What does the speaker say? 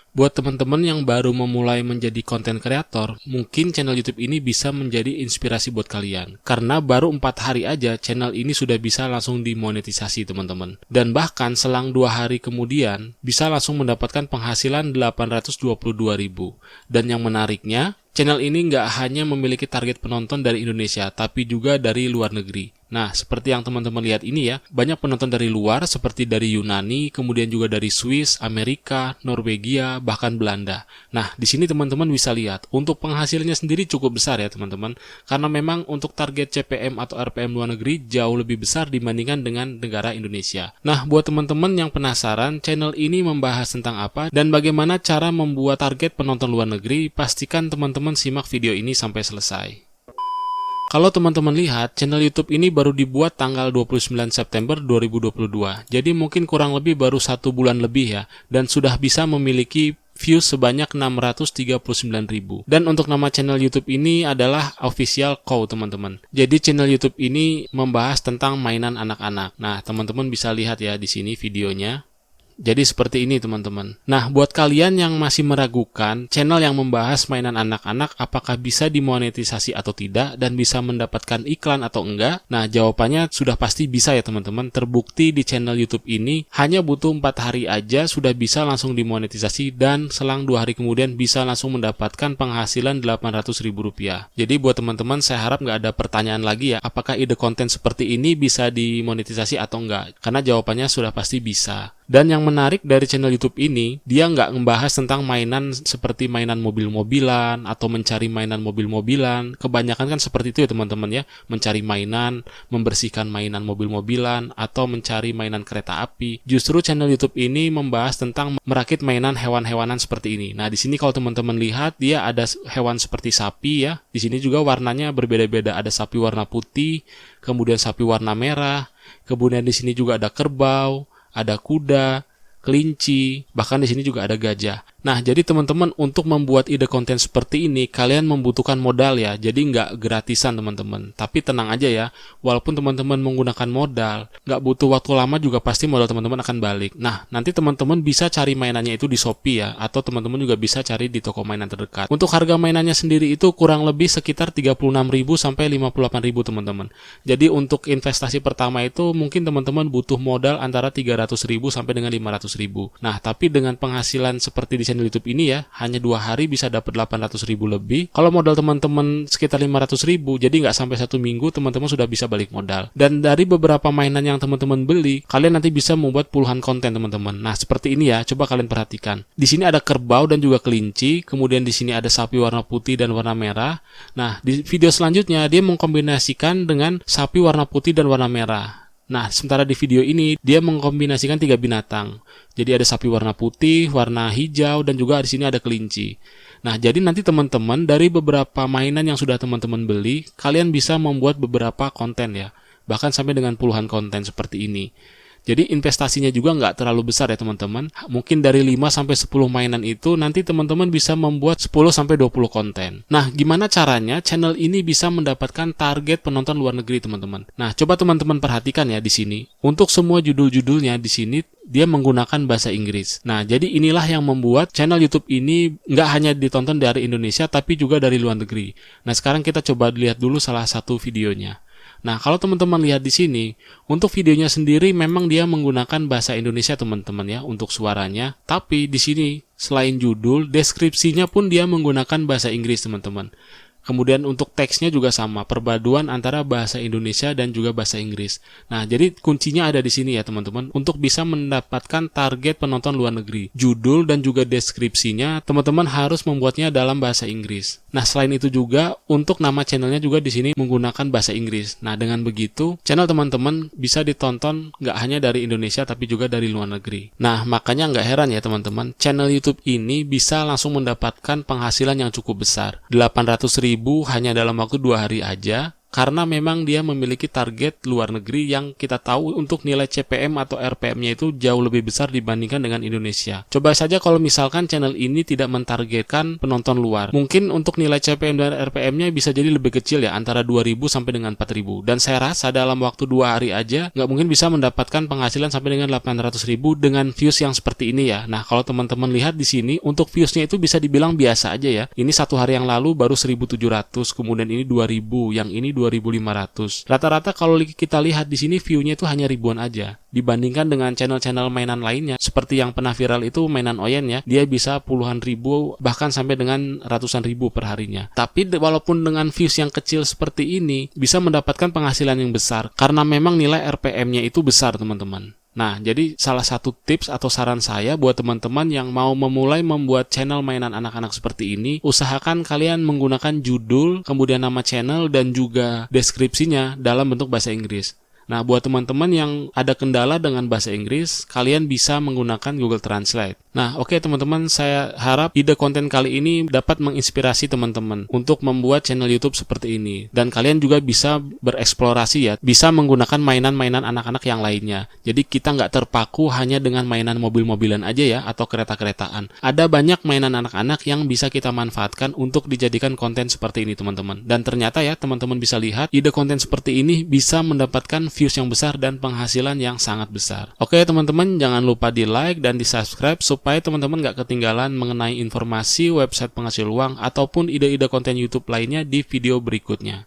Buat teman-teman yang baru memulai menjadi konten kreator, mungkin channel YouTube ini bisa menjadi inspirasi buat kalian. Karena baru 4 hari aja channel ini sudah bisa langsung dimonetisasi teman-teman. Dan bahkan selang 2 hari kemudian bisa langsung mendapatkan penghasilan 822.000. Dan yang menariknya, channel ini nggak hanya memiliki target penonton dari Indonesia, tapi juga dari luar negeri. Nah, seperti yang teman-teman lihat ini ya, banyak penonton dari luar seperti dari Yunani, kemudian juga dari Swiss, Amerika, Norwegia, bahkan Belanda. Nah, di sini teman-teman bisa lihat, untuk penghasilannya sendiri cukup besar ya teman-teman, karena memang untuk target CPM atau RPM luar negeri jauh lebih besar dibandingkan dengan negara Indonesia. Nah, buat teman-teman yang penasaran, channel ini membahas tentang apa dan bagaimana cara membuat target penonton luar negeri, pastikan teman-teman simak video ini sampai selesai. Kalau teman-teman lihat, channel YouTube ini baru dibuat tanggal 29 September 2022. Jadi mungkin kurang lebih baru 1 bulan lebih ya, dan sudah bisa memiliki views sebanyak 639.000. Dan untuk nama channel YouTube ini adalah Official Cow teman-teman. Jadi channel YouTube ini membahas tentang mainan anak-anak. Nah, teman-teman bisa lihat ya di sini videonya. Jadi seperti ini teman-teman. Nah, buat kalian yang masih meragukan channel yang membahas mainan anak-anak apakah bisa dimonetisasi atau tidak dan bisa mendapatkan iklan atau enggak? Nah, jawabannya sudah pasti bisa ya teman-teman. Terbukti di channel YouTube ini hanya butuh 4 hari aja sudah bisa langsung dimonetisasi dan selang 2 hari kemudian bisa langsung mendapatkan penghasilan Rp800.000. Jadi buat teman-teman saya harap nggak ada pertanyaan lagi ya, apakah ide konten seperti ini bisa dimonetisasi atau enggak? Karena jawabannya sudah pasti bisa. Dan yang menarik dari channel YouTube ini, dia nggak ngebahas tentang mainan seperti mainan mobil-mobilan atau mencari mainan mobil-mobilan. Kebanyakan kan seperti itu ya teman-teman ya, mencari mainan, membersihkan mainan mobil-mobilan, atau mencari mainan kereta api. Justru channel YouTube ini membahas tentang merakit mainan hewan-hewanan seperti ini. Nah, di sini kalau teman-teman lihat, dia ada hewan seperti sapi ya. Di sini juga warnanya berbeda-beda. Ada sapi warna putih, kemudian sapi warna merah, kemudian di sini juga ada kerbau, ada kuda, kelinci, bahkan di sini juga ada gajah. Nah, jadi teman-teman untuk membuat ide konten seperti ini, kalian membutuhkan modal ya. Jadi nggak gratisan teman-teman. Tapi tenang aja ya, walaupun teman-teman menggunakan modal, nggak butuh waktu lama juga pasti modal teman-teman akan balik. Nah, nanti teman-teman bisa cari mainannya itu di Shopee ya, atau teman-teman juga bisa cari di toko mainan terdekat. Untuk harga mainannya sendiri itu kurang lebih sekitar 36.000 sampai 58.000 teman-teman. Jadi untuk investasi pertama itu mungkin teman-teman butuh modal antara 300.000 sampai dengan 500.000. Nah, tapi dengan penghasilan seperti di channel YouTube ini ya, hanya 2 hari bisa dapat 800.000 lebih. Kalau modal teman-teman sekitar 500.000, jadi nggak sampai 1 minggu teman-teman sudah bisa balik modal. Dan dari beberapa mainan yang teman-teman beli, kalian nanti bisa membuat puluhan konten teman-teman. Nah, seperti ini ya, coba kalian perhatikan. Di sini ada kerbau dan juga kelinci, kemudian di sini ada sapi warna putih dan warna merah. Nah, di video selanjutnya dia mengkombinasikan dengan sapi warna putih dan warna merah. Nah, sementara di video ini, dia mengkombinasikan 3 binatang. Jadi ada sapi warna putih, warna hijau, dan juga di sini ada kelinci. Nah, jadi nanti teman-teman dari beberapa mainan yang sudah teman-teman beli, kalian bisa membuat beberapa konten ya. Bahkan sampai dengan puluhan konten seperti ini. Jadi investasinya juga nggak terlalu besar ya teman-teman. Mungkin dari 5 sampai 10 mainan itu nanti teman-teman bisa membuat 10 sampai 20 konten. Nah, gimana caranya channel ini bisa mendapatkan target penonton luar negeri teman-teman? Nah, coba teman-teman perhatikan ya di sini. Untuk semua judul-judulnya di sini dia menggunakan bahasa Inggris. Nah, jadi inilah yang membuat channel YouTube ini nggak hanya ditonton dari Indonesia tapi juga dari luar negeri. Nah, sekarang kita coba lihat dulu salah satu videonya. Nah, kalau teman-teman lihat di sini, untuk videonya sendiri memang dia menggunakan bahasa Indonesia teman-teman ya untuk suaranya. Tapi di sini selain judul, deskripsinya pun dia menggunakan bahasa Inggris teman-teman. Kemudian untuk teksnya juga sama, perpaduan antara bahasa Indonesia dan juga bahasa Inggris. Nah, jadi kuncinya ada di sini ya teman-teman, untuk bisa mendapatkan target penonton luar negeri. Judul dan juga deskripsinya, teman-teman harus membuatnya dalam bahasa Inggris. Nah, selain itu juga, untuk nama channelnya juga di sini menggunakan bahasa Inggris. Nah, dengan begitu, channel teman-teman bisa ditonton nggak hanya dari Indonesia, tapi juga dari luar negeri. Nah, makanya nggak heran ya teman-teman, channel YouTube ini bisa langsung mendapatkan penghasilan yang cukup besar. 800.000 hanya dalam waktu 2 hari aja. karena memang dia memiliki target luar negeri yang kita tahu untuk nilai CPM atau RPM-nya itu jauh lebih besar dibandingkan dengan Indonesia. Coba saja kalau misalkan channel ini tidak mentargetkan penonton luar. Mungkin untuk nilai CPM dan RPM-nya bisa jadi lebih kecil ya, antara 2.000 sampai dengan 4.000. Dan saya rasa dalam waktu 2 hari aja nggak mungkin bisa mendapatkan penghasilan sampai dengan 800.000 dengan views yang seperti ini ya. Nah, kalau teman-teman lihat di sini, untuk views-nya itu bisa dibilang biasa aja ya. Ini 1 hari yang lalu baru 1.700, kemudian ini 2.000, yang ini 2.500. Rata-rata kalau kita lihat di sini view-nya itu hanya ribuan aja. Dibandingkan dengan channel-channel mainan lainnya, seperti yang pernah viral itu mainan Oyen ya, dia bisa puluhan ribu bahkan sampai dengan ratusan ribu per harinya. Tapi walaupun dengan views yang kecil seperti ini, bisa mendapatkan penghasilan yang besar karena memang nilai RPM-nya itu besar teman-teman. Nah, jadi salah satu tips atau saran saya buat teman-teman yang mau memulai membuat channel mainan anak-anak seperti ini, usahakan kalian menggunakan judul, kemudian nama channel, dan juga deskripsinya dalam bentuk bahasa Inggris. Nah, buat teman-teman yang ada kendala dengan bahasa Inggris, kalian bisa menggunakan Google Translate. Nah, oke teman-teman, saya harap ide konten kali ini dapat menginspirasi teman-teman untuk membuat channel YouTube seperti ini. Dan kalian juga bisa bereksplorasi ya, bisa menggunakan mainan-mainan anak-anak yang lainnya. Jadi kita nggak terpaku hanya dengan mainan mobil-mobilan aja ya, atau kereta-keretaan. Ada banyak mainan anak-anak yang bisa kita manfaatkan untuk dijadikan konten seperti ini teman-teman. Dan ternyata ya, teman-teman bisa lihat, ide konten seperti ini bisa mendapatkan views yang besar dan penghasilan yang sangat besar. Oke teman-teman, jangan lupa di like dan di subscribe supaya teman-teman gak ketinggalan mengenai informasi website penghasil uang ataupun ide-ide konten YouTube lainnya di video berikutnya.